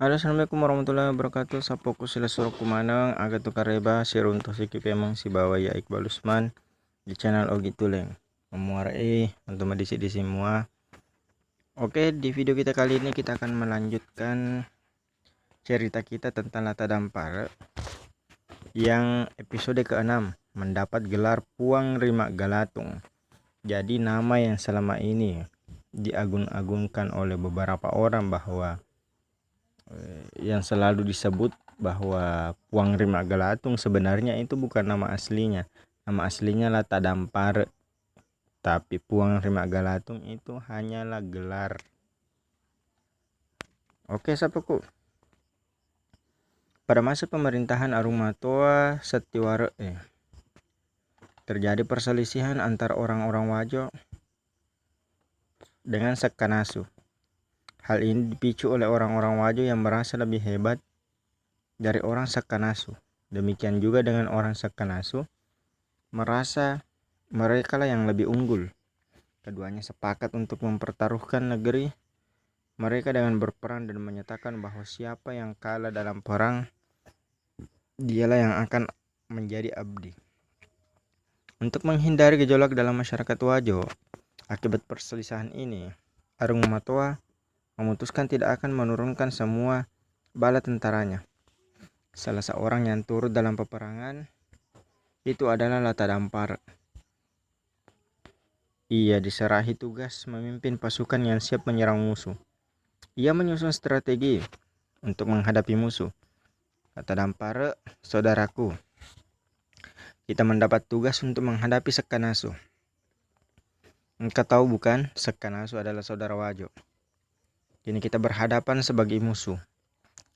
Halo, assalamualaikum warahmatullahi wabarakatuh. Sapoku sila surok kumanang aga tu kareba sirunto sikip emang si bawa ya Iqbal Usman di channel Ogi Tuleng. Memuarai untuk medisi-disi semua. Oke, di video kita kali ini kita akan melanjutkan cerita kita tentang Lata Dampar yang episode ke-6 mendapat gelar Puang Rima Galatung. Jadi nama yang selama ini diagung-agungkan oleh beberapa orang bahwa yang selalu disebut bahwa Puang Rima Galatung sebenarnya itu bukan nama aslinya. Nama aslinya Lata Dampar. Tapi Puang Rima Galatung itu hanyalah gelar. Oke, sapaku. Pada masa pemerintahan Arumatoa Setiware terjadi perselisihan antara orang-orang Wajo dengan Sekkanasu. Hal ini dipicu oleh orang-orang Wajo yang merasa lebih hebat dari orang Sekkanasu. Demikian juga dengan orang Sekkanasu merasa mereka lah yang lebih unggul. Keduanya sepakat untuk mempertaruhkan negeri mereka dengan berperang dan menyatakan bahwa siapa yang kalah dalam perang dialah yang akan menjadi abdi. Untuk menghindari gejolak dalam masyarakat Wajo akibat perselisihan ini, Arumatoa memutuskan tidak akan menurunkan semua bala tentaranya. Salah seorang yang turut dalam peperangan itu adalah Lata Dampar. Ia diserahi tugas memimpin pasukan yang siap menyerang musuh. Ia menyusun strategi untuk menghadapi musuh. Lata Dampar, saudaraku, kita mendapat tugas untuk menghadapi Sekkanasu. Engkau tahu bukan, Sekkanasu adalah saudara Wajo. Kini kita berhadapan sebagai musuh,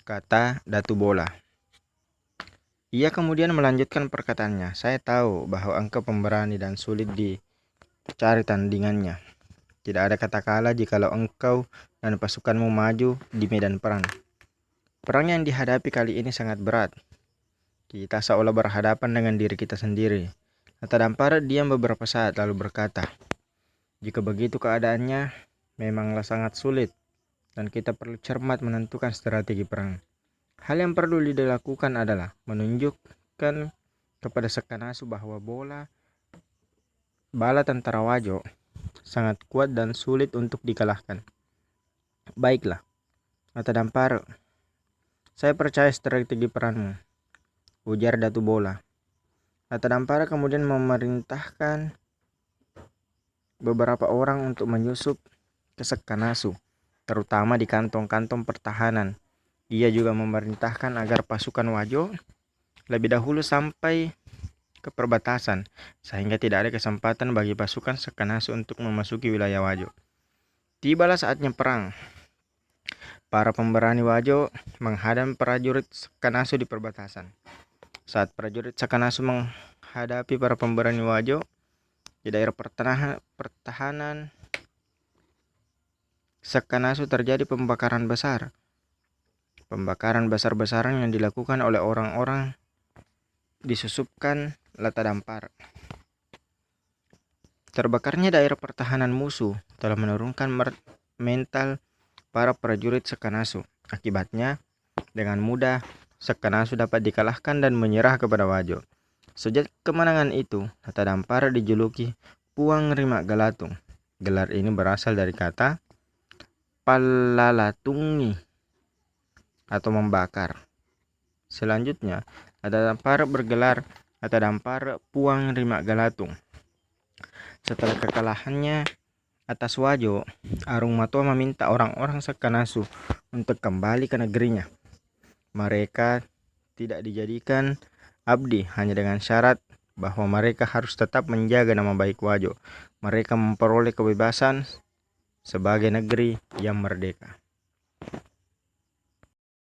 kata Datu Bola. Ia kemudian melanjutkan perkataannya. Saya tahu bahwa engkau pemberani dan sulit dicari tandingannya. Tidak ada kata kalah jikalau engkau dan pasukanmu maju di medan perang. Perang yang dihadapi kali ini sangat berat. Kita seolah berhadapan dengan diri kita sendiri. Lata Dampar diam beberapa saat lalu berkata, jika begitu keadaannya memanglah sangat sulit dan kita perlu cermat menentukan strategi perang. Hal yang perlu dilakukan adalah menunjukkan kepada Sekkanasu bahwa bala tentara Wajo sangat kuat dan sulit untuk dikalahkan. Baiklah, Lata Dampar, saya percaya strategi perangmu, ujar Datu Bola. Lata Dampar kemudian memerintahkan beberapa orang untuk menyusup ke Sekkanasu, terutama di kantong-kantong pertahanan. Ia juga memerintahkan agar pasukan Wajo lebih dahulu sampai ke perbatasan, sehingga tidak ada kesempatan bagi pasukan Sekkanasu untuk memasuki wilayah Wajo. Tibalah saatnya perang. Para pemberani Wajo menghadang prajurit Sekkanasu di perbatasan. Saat prajurit Sekkanasu menghadapi para pemberani Wajo di daerah pertahanan Sekkanasu terjadi pembakaran besar. Pembakaran besar-besaran yang dilakukan oleh orang-orang disusupkan Lata Dampar. Terbakarnya daerah pertahanan musuh telah menurunkan mental para prajurit Sekkanasu. Akibatnya, dengan mudah Sekkanasu dapat dikalahkan dan menyerah kepada Wajo. Sejak kemenangan itu, Lata Dampar dijuluki Puang Rima Galatung. Gelar ini berasal dari kata palalatungi atau membakar. Selanjutnya, Lata Dampar bergelar Lata Dampar Puang Rima Galatung. Setelah kekalahannya atas Wajo, Arumatoa meminta orang-orang Sekkanasu untuk kembali ke negerinya. Mereka tidak dijadikan abdi hanya dengan syarat bahwa mereka harus tetap menjaga nama baik Wajo. Mereka memperoleh kebebasan sebagai negeri yang merdeka.